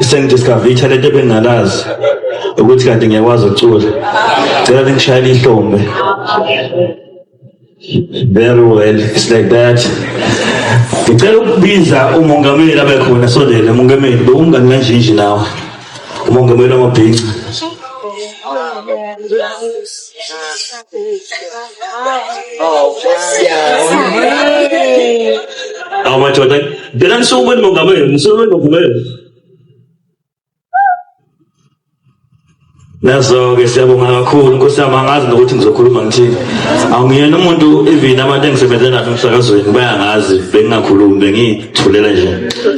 sengidiscover ithalent ebengingalazi ukuthi kanti ngiyakwazi ukucula. Cela ngishayele ihlombe. Very well, it's like that. Ngicela ukubiza umongameli abekhona sondela umongameli beungani kanjinji nawe. Umongameli wamabhinca. Awu madoda, ngicela nisuke umongameli, nisuke umongameli. Nazo-ke siyabonga kakhulu Nkosi yami, angazi nokuthi ngizokhuluma ngithini. Angiyena umuntu even abantu engisebenza nabo emsakazweni bayangazi, bengingakhulumi bengithulela nje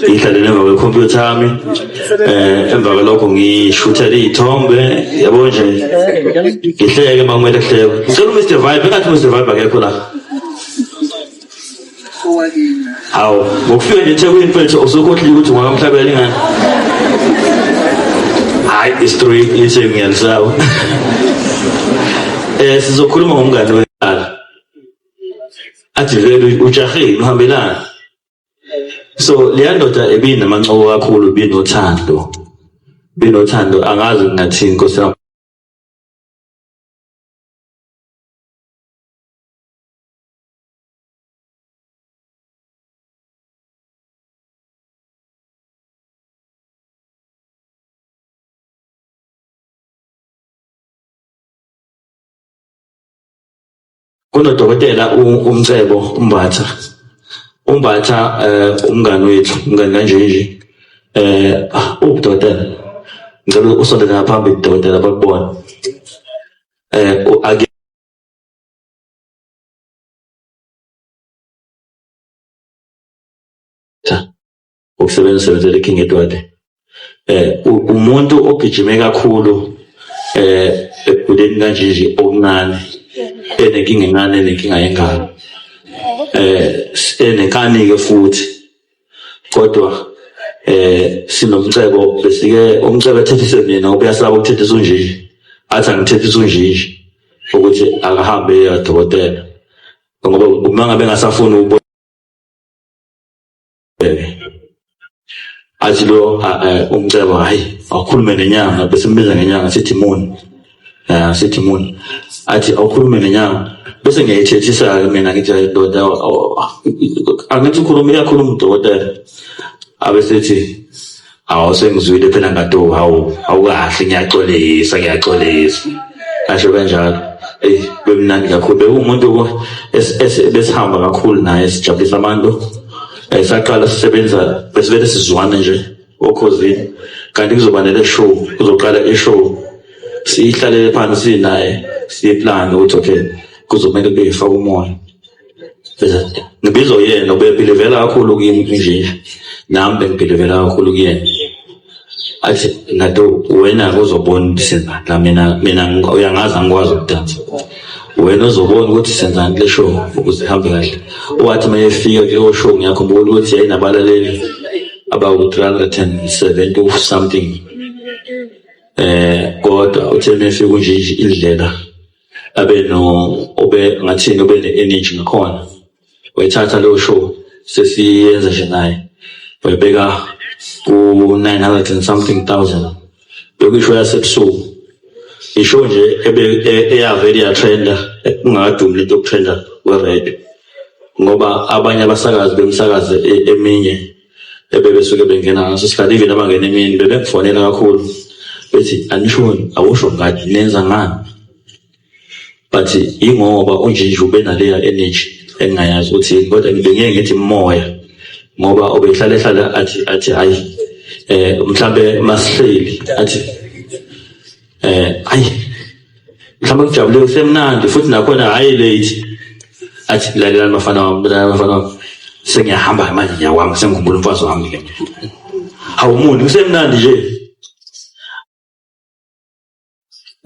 ngihlalele emva kwekhompyutha yami, emva kwalokho ngishuthela iy'thombe, yabo nje ngihleke uma kumele kuhlekwe. Ngicela uMr Vibe, engathi uMr Vibe akekho la. Hawu, ngokufika nje eThekwini mfethu usukhohlile ukuthi ungakamhlabela ingane. Hayi, isitori ithi ngiyalisawa. Sizokhuluma ngomngane wekhala. Athi vele ujahile uhambelana. So leya ndoda ebinamancoko kakhulu, binothando, angazi ngathini Nkosi yami. Kunodokotela uMcebo Umbatha umngane wethu, umngane kanjenje. Udokotela ngicela usondele ngaphambi udokotela bakubona. Ukusebenzisela iKing Edward. Umuntu ogijime kakhulu ekudeni kanjinje okuncane. Enenkinga encane nenkinga yengane. Enenkani-ke futhi. Kodwa sinomcebo besike umcebo ethethise mina ubuyasaba ukuthethisa unjiji. Athi angithethisa unjiji ukuthi akahambe eyadokotela. Ngoba uma ngabe ngasafuna ukubona athi lo umcebo hayi awukhulume nenyanga, bese mbiza ngenyanga sithi Moon. Athi awukhulume nenyanga bese ngiyayithethisa mina ngithi ndoda angithi uyakhuluma udokotela. Abesethi awusengizwile phela ngato awukahle, ngiyaxolisa kasho kanjalo. Bemnandi kakhulu, bekuwumuntu besihamba kakhulu naye, sijabulisa abantu. Saqala sisebenza besivele sizwana nje okhosini, kanti kuzoba nele show, kuzoqala ishow sihlalele phansi naye siyeplan ukuthi okay kuzomele kuyifaka umoya. Bese ngibizwa yena ubebelevela kakhulu kimi nje, nami bengibelevela kakhulu kuyena. Athi ngato wena uzobona ukuthi senza la, mina uyangazi angikwazi ukudansa, wena uzobona ukuthi senza le show ukuze ihambe kahle. Wathi mayefika kuyo show ngiyakhumbula ukuthi yayinabalaleli about 370 something. Kodwa uthe mefika unjinji indlela ngathini ne-energy ngakhona, wayithatha leyo show sesiyenza nje naye, wayibeka ku-900 and something thousand. Bekuyisho yasebusuku, ishow nje eyavele yatrenda, kungadumi lento yokutrenda kwe-radio, ngoba abanye abasakazi bemsakazi eminye besuke bengena ngaso sikhathi, even abangena emini bebekufonela kakhulu bethi anishoni awusho ngathi nenza ngani. But ingoba unjinji ube naleya energy engayazi ukuthi kodwa ngibengeke ngithi moya, ngoba obehlala athi hayi mhlambe masihleli athi hayi mhlambe kujabule kusemnandi futhi nakhona hayi late. Athi lalela mafana sengiyahamba manje, ngiyawami sengikhumbula umfazi wami ke. Awumuntu kusemnandi nje.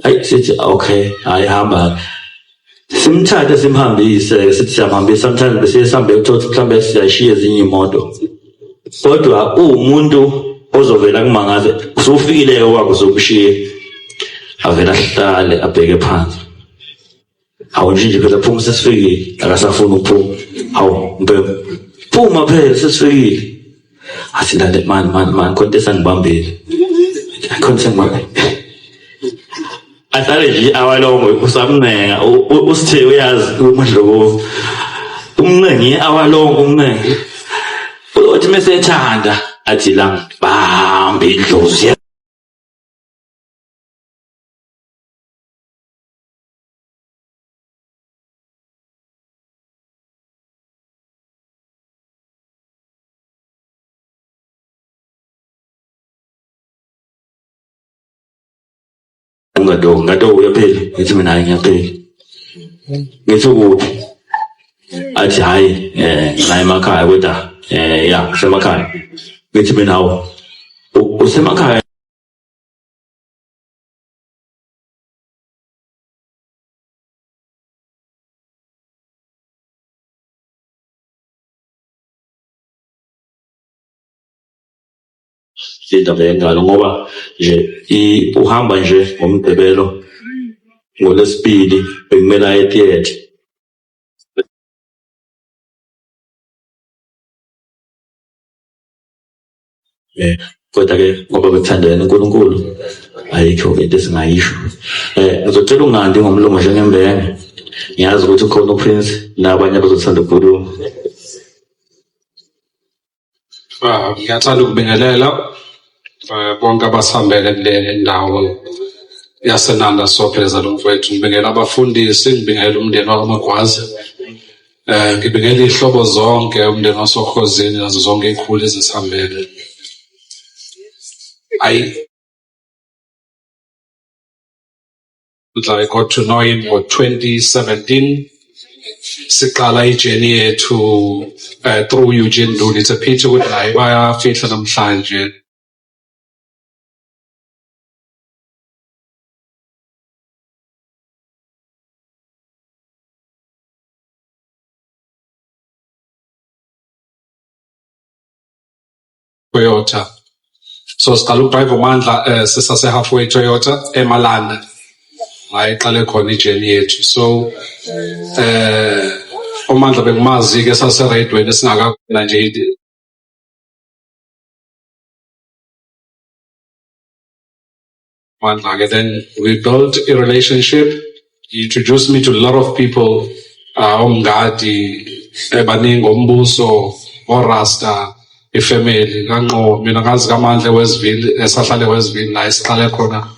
Hayi sithi okay hayi hamba, simthathe simhambise, sithi siyamhambisa sometimes bese sihambe uthothi mhlambe siyashiya ezinye imoto. Kodwa umuntu ozovela kumangaze usufikile kwakho uzokushiya, avela ahlale abheke phansi. Hawu nje phela phuma sesifikile, akasafuna ukuphuma. Hawu phuma phela sesifikile. athi lale man konke sangibambile konke sangibambile ahlale nje awalongo usamnenga usithe uyazi uMdlovu umnengi awalongo umnengi uthi mesethanda athi la bambe idlozi ngado uyaphela ngithi mina ngiyaphela ngithi kuphi athi hayi la emakhaya kodwa ya kusemakhaya ngithi mina hawo usemakhaya indaba yengalo ngoba nje uhamba nje ngomgqibelo ngolesibili bekumele aye theatre kodwa-ke ngoba bekuthandela uNkulunkulu ayikho into esingayisho ngizocela ungandi ngomlomo njengembenge ngiyazi ukuthi ukhona uPrince nabanye abazothanda ukukhuluma. Ngiyathanda ukubingelela bonke abasihambele kule ndawo yaseNanda Sopheza lo mfowethu. Ngibingelela abafundisi, ngibingelela umndeni waKwaMagwazi, ngibingelela ihlobo zonke umndeni waSokhosini nazo zonke ikhulu ezisihambele. I got to know him for 2017. Siqala ijourney yethu through Eugene Nduli. It's a pity ukuthi naye bayafihla namhlanje. Toyota. So siqala udrive uMandla sisase halfway Toyota eMalanda. Ayiqale khona ijourney yethu. So uMandla bekumazi ke sase radweni esingakakhona nje Mandla ke then we built a relationship. He introduced me to a lot of people omngadi ebaningi ombuso oRasta ifamily kanqo mina ngazi kaMandla weSivile esahlale weSivile la isiqale khona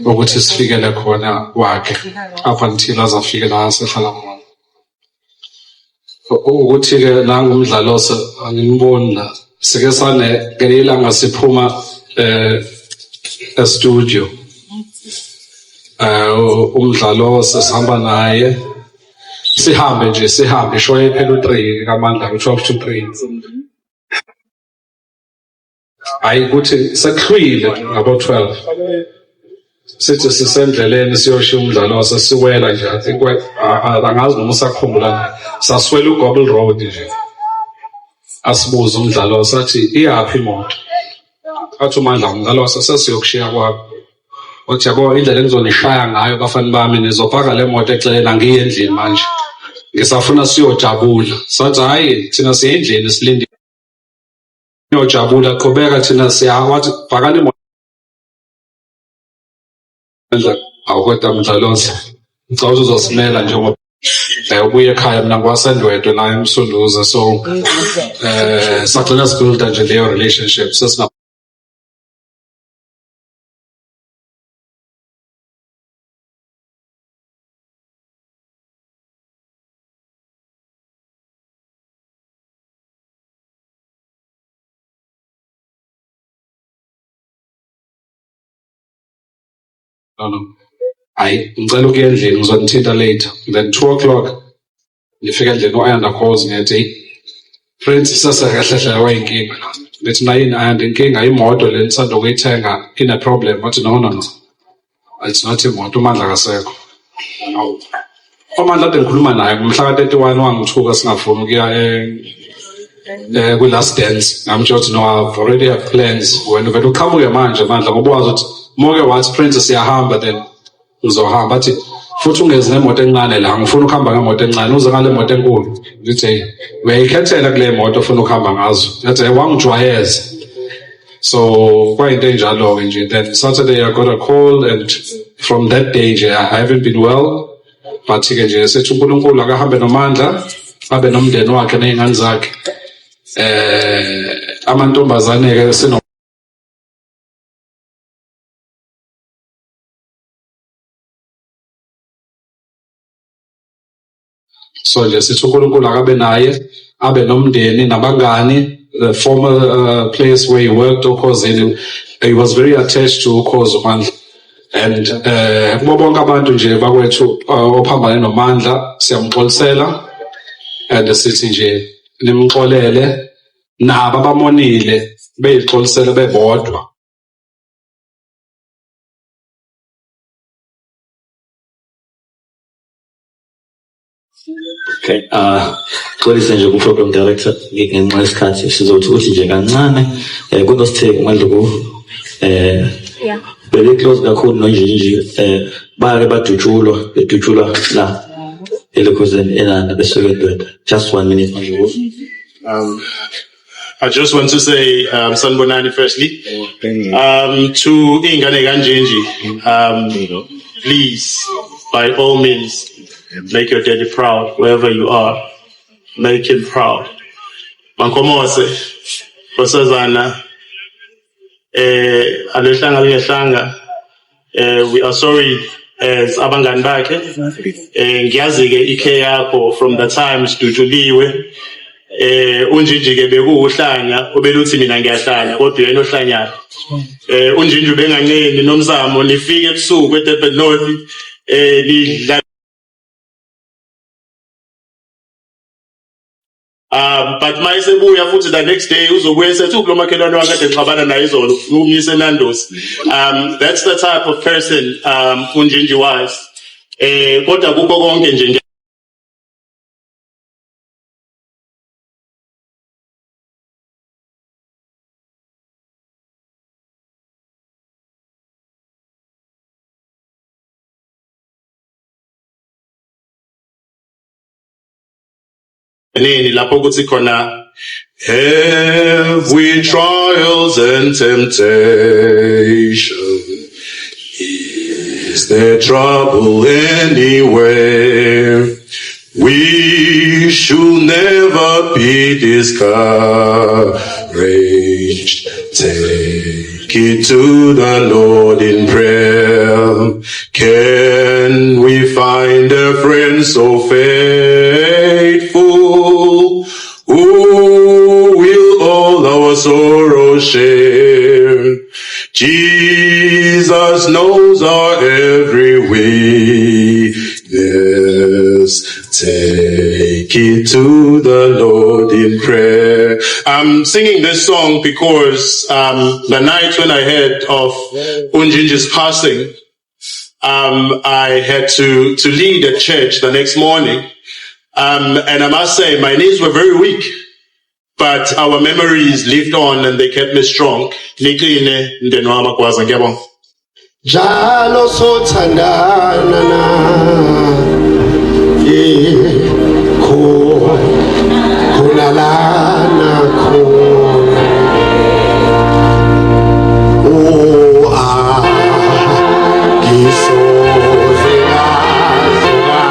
ukuthi sifikele khona wakhe up until azafike la sehlala khona. Ukuthi ke nangumdlalo angimboni la sike sane ngelanga siphuma e-studio umdlalo sesihamba naye sihambe shoye phela u3 kaMandla u12 to 3 hayi ukuthi sekuhlwile ngabo 12 sithi sisendleleni siyoshiya umdlalo sesiwela nje I think angazi noma usakhumbula saswela uGobble Road nje asibuza umdlalo sathi iyaphi imoto athi uMandla umdlalo sesiyokushiya kwakho uthi yabo indlela engizonishaya ngayo bafana bami nizopaka le moto exelela ngiye endlini manje ngisafuna siyojabula sathi hayi thina siye endlini silinde siyojabula qhubeka thina siyawathi bhakani imoto awukweta umdlaloza ngicela uzosimela njengoba ubuye ekhaya mina ngwasandwedwe la eMsunduze so sagcina sibuilda nje leyo relationship sesina no hayi ngicela ukuya endlini ngizonithinta later then 2:00 ngifika endlini uAyanda calls ngithi Prince sasakahlahla wayinkinga lethi mayini Ayanda inkinga imoto le nisanda ukuyithenga ine problem wathi no it's not imoto uMandla kasekho uMandla ade ngikhuluma naye ngomhla ka31 wangithuka singafuni ukuya ku last dance ngamtshela no I've already have plans wena vele uqhamuke manje Mandla ngoba wazi ukuthi moke wathi Prince siyahamba then uzohamba athi futhi ungezi nemoto encane la ngifuna ukuhamba ngemoto encane uze ngale moto enkulu ngithi uyayikhethela kule moto ofuna ukuhamba ngazo yathi wangijwayeza so kwayinto enjalo ke nje. Then Saturday I got a call and from that day nje I haven't been well but ke nje sethi uNkulunkulu akahambe nomandla abe nomndeni wakhe nezingane zakhe amantombazane ke sino so nje sithi uNkulunkulu akabe naye abe nomndeni nabangani. The former place where he worked uKhosini, he was very attached to uKhozi uMandla and kubo bonke abantu nje bakwethu ophambane nomandla siyamxolisela and sithi nje nimxolele nabo abamonile beyixolisele bebodwa. Okay, xolise nje ku-program director ngenxa yesikhathi sizothi uthi nje kancane kunositheke uMandla very close kakhulu noNjinji bake bedutshulwa la eLekhosini eNanda beSoweto. Just 1 minute manje. I just want to say sanibonani firstly to ingane kaNjinji please by all means make your daddy proud wherever you are. Make him proud. Mankomose, Kosazana, Alehlanga Lehlanga, we are sorry as abangani bakhe. Ngiyazi ke ikhe yakho from the times dujuliwe. Unjinji ke bekuhlanya obeluthi mina ngiyahlanya kodwa yena ohlanyana. Unjinji benganeni nomzamo nifike ebusuku eDurban North but my sebuya futhi the next day uzobuya esethi kulo makhelwane wakade ngixabana naye izolo umyise eNandos. That's the type of person Unjinji was. Kodwa kukho konke nje lapho kuthi khona have we trials and temptation, is there trouble anywhere, we should never be discouraged, take it to the Lord in prayer. Can we find a friend so faithful who will all our sorrows share? Jesus knows our every weakness. Take it to the Lord in prayer. I'm singing this song because the night when I heard of Unjinji's passing, I had to lead a church the next morning. And I must say, my knees were very weak, but our memories lived on and they kept me strong. Jalo sothandana khona lana khona ngisoze ngazuka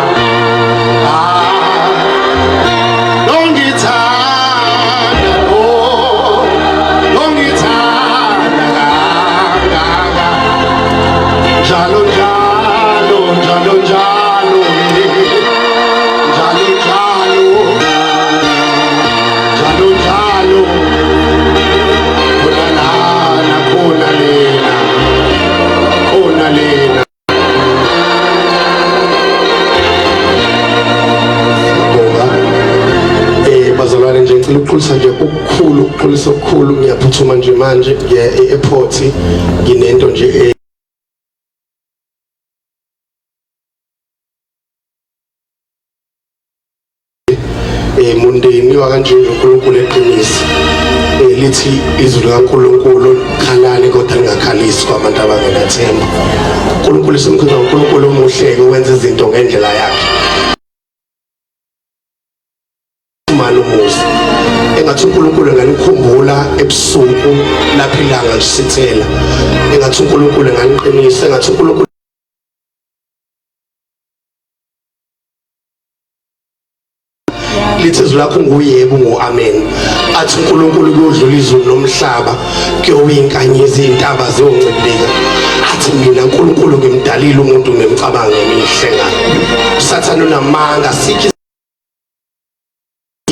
longithanda kangaka njalo njalo njalo njalo njalo njalo njalo khona lana khona lena khona lena bazalwane nje ngicela ukuxolisa nje ukuxolisa okukhulu ngiyaphuthuma nje manje ngiya e-airport nginento nje mundeni wakanje uNkulunkulu eqinisa lithi izwi likaNkulunkulu khalani kodwa iphupho lingakhalisi kwabantu abangenathemba. uNkulunkulu simkhuza uNkulunkulu omuhle owenza izinto ngendlela yakhe. Umani umuzi engathi uNkulunkulu enganikhumbula ebusuku lapho ilanga lisithela, engathi uNkulunkulu enganiqinisa, engathi uNkulunkulu lithi izwi lakho nguyebo ngo-amen. Athi uNkulunkulu kuyodlula izulu nomhlaba, kuyoyinkanyezi iy'ntaba ziyoncibilika. Athi mina uNkulunkulu ngimdalile umuntu ngimcabange emihle ngayo. USathane unamanga sikhi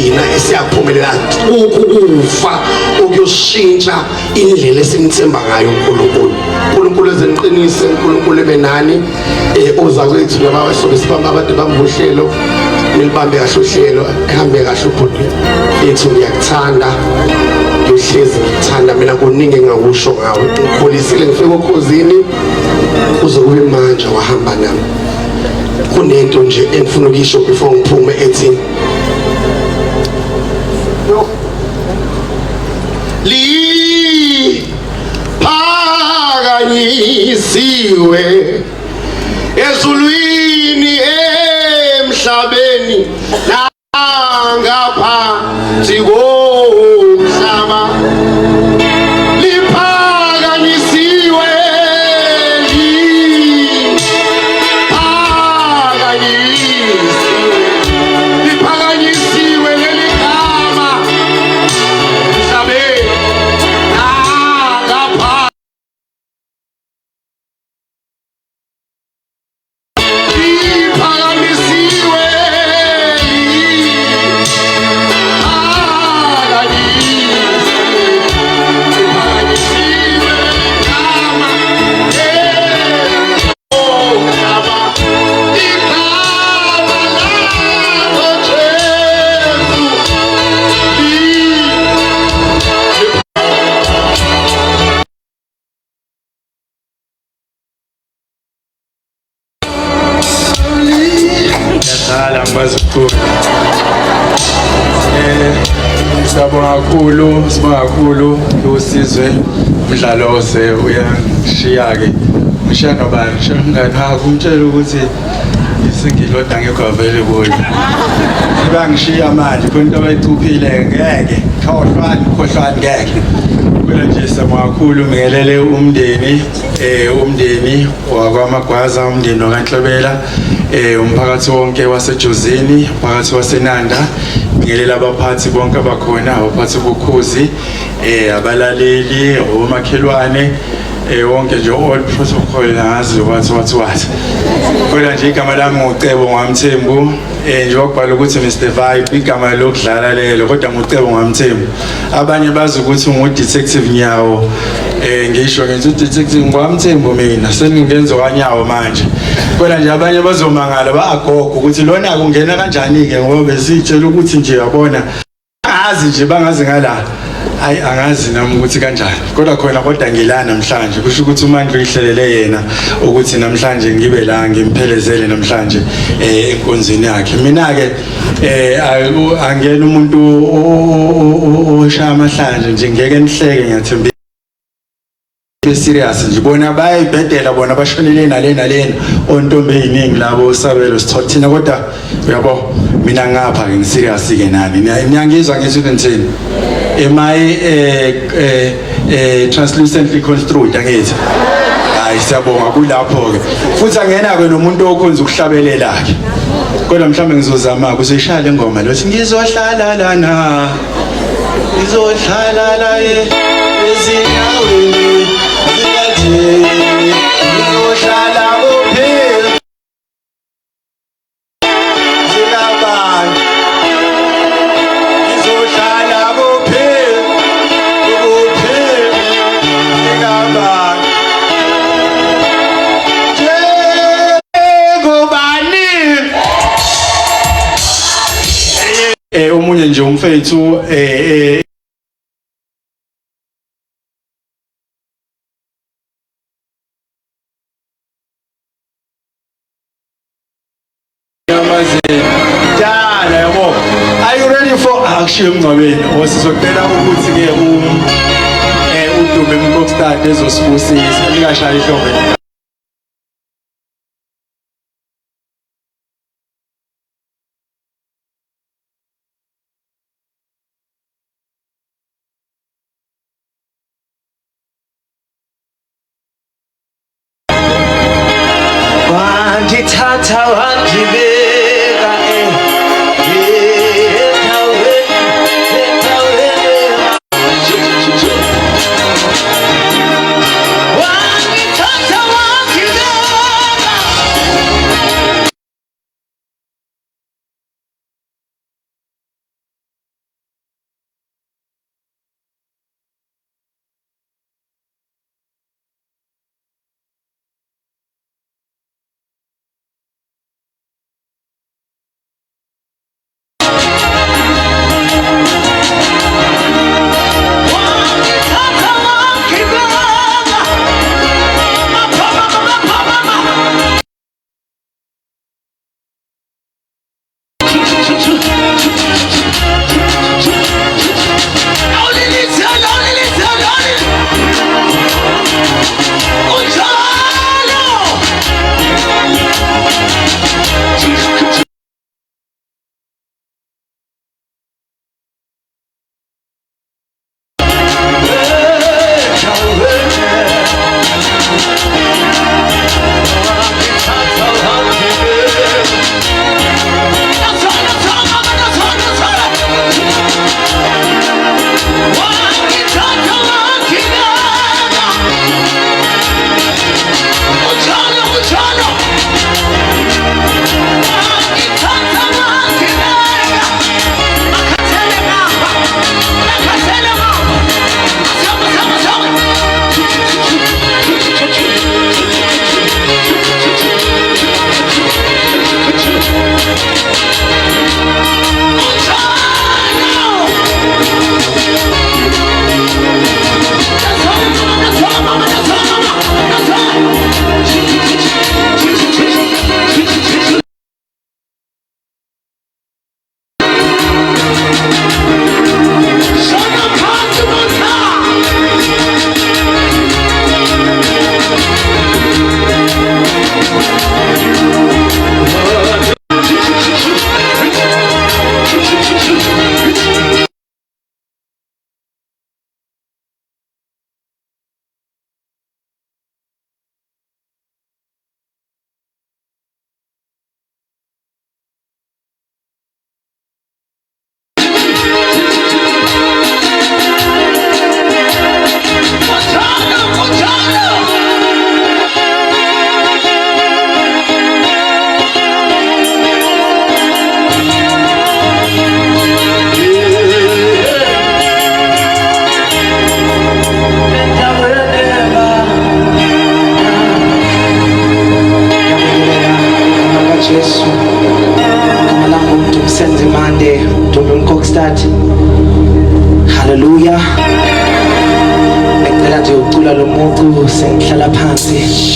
yina esiyaphumelela ukufa okuyoshintsha indlela esimthemba ngayo uNkulunkulu. uNkulunkulu ezeniqinise, uNkulunkulu ebenani oza kwethu nabawesobe sibamba abantu bambuhlelo nilibambe kahle uhlelo, ehambe kahle ubhuti ethu. Ngiyakuthanda, ngiyohlezi ngikuthanda, mina kuningi engakusho ngawe. Ngikholisile ngifike okhozini kuze kube manje wahamba nami. Kunento nje engifuna ukuyisho before ngiphume ethi liphakanyisiwe ezulwini emhlabeni nangaphansi komhlaba. Liphakanyisiwe, liphakanyisiwe leli gama emhlabeni nangaphansi. Sibonga kakhulu usizwe umdlalo uyangishiya ke ngishiya nobani ngani umtshela ukuthi isingiloda ngekho available ngishiya manje khona into abayichuphile ngeke khohlwani ngeke kulo nje sibonga kakhulu ngikelele umndeni wakwaMagwaza, umndeni wakaNhlobela, umphakathi wonke wasejozini, umphakathi waseNanda, ngiyelela abaphathi bonke abakhona, abaphathi bokhozi, abalaleli, omakhelwane, wonke nje all protocol ngazi what. Kodwa nje igama lami nguCebo Ngwamthembu, nje wakubhala ukuthi Mr Vibe, igama lokudlala lelo, kodwa nguCebo Ngwamthembu. Abanye bazi ukuthi ngudetective Nyawo, ngisho ngithi udetective Ngwamthembu mina seningenza wanyawo manje. Kodwa nje abanye bazomangala baagogo ukuthi lona kungena kanjani ke ngoba besitshela ukuthi nje yabona azi nje bangazi ngala. Hayi angazi nami ukuthi kanjani. Kodwa ngilana namhlanje kusho ukuthi uMandla uyihlelele yena ukuthi namhlanje ngibe la ngimphelezele namhlanje enkonzweni yakhe. Mina ke angena umuntu oshaya amahlanje nje ngeke nihleke ngiyathemba. Serious nje bona bayibhedela bona bashonele nalena ontombe eziningi labo osabelo sithola thina kodwa uyabo mina ngapha ke serious ke nani niyangizwa ngithi ngithini am I translucently construed angithi hayi siyabonga kulapho ke futhi angena ke nomuntu okhonza ukuhlabelela ke kodwa mhlawumbe ngizozama kuseshaya le ngoma lothi ngizohlala lana ngizohlala la ezinyaweni ngizohlala kuphela zinabantu ngizohlala kuphela zinabantu njengobani omunye nje umfethu Are you ready for action ngcwabeni? Osizocela ukuthi ke Dube Mkokstad ezosibusisa likashaya ihlombe. Wandithatha wandibeka Dube Mkokstad. Hallelujah. Ngicela nje ucula lo muntu sengihlala phansi.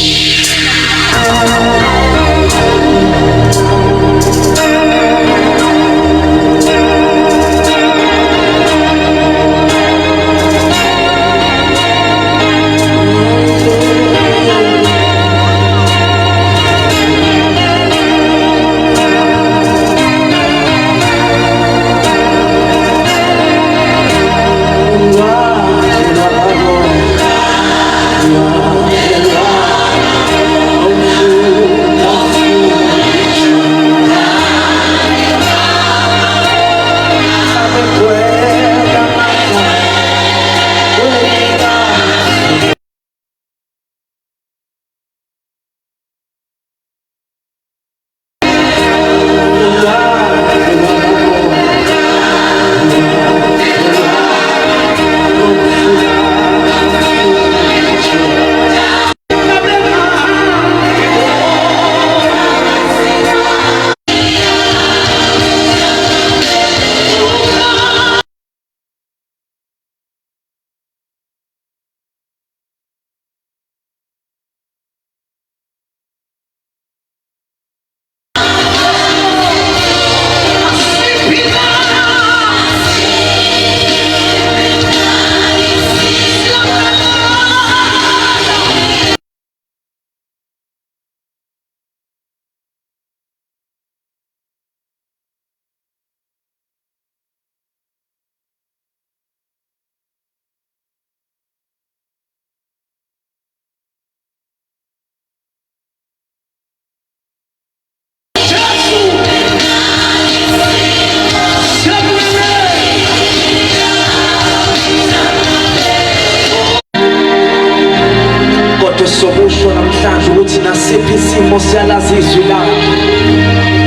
sokusho namhlanje ukuthi nasiphi isimo siyalazi izwi lakho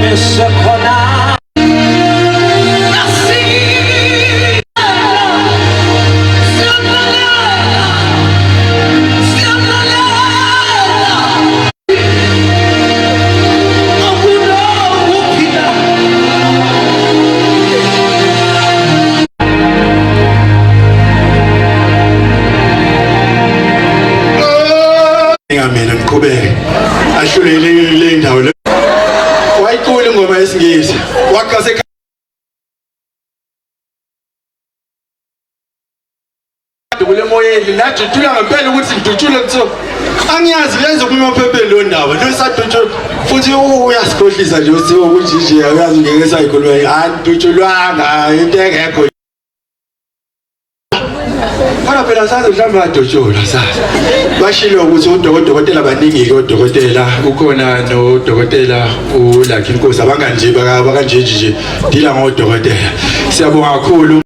bese khona mina ngiqhubeke ahlulele le ndawo le wayicula ingoma yesingisi waqase kule moyeni nathi uthula ngempela ukuthi ngidutshule kuthiwa angiyazi lenze kuma phepheni lo ndaba nosadutshula futhi uyasikhohlisa nje uthi ukuthi nje akazi ngeke sayikhuluma andutshulwanga into engekho Para phela sazi mhlawumbe adotshula sazi bashilo ukuthi udokotela baningi ke udokotela ukhona nodokotela uLucky Nkosi abanganje bakanje nje dila ngodokotela siyabonga kakhulu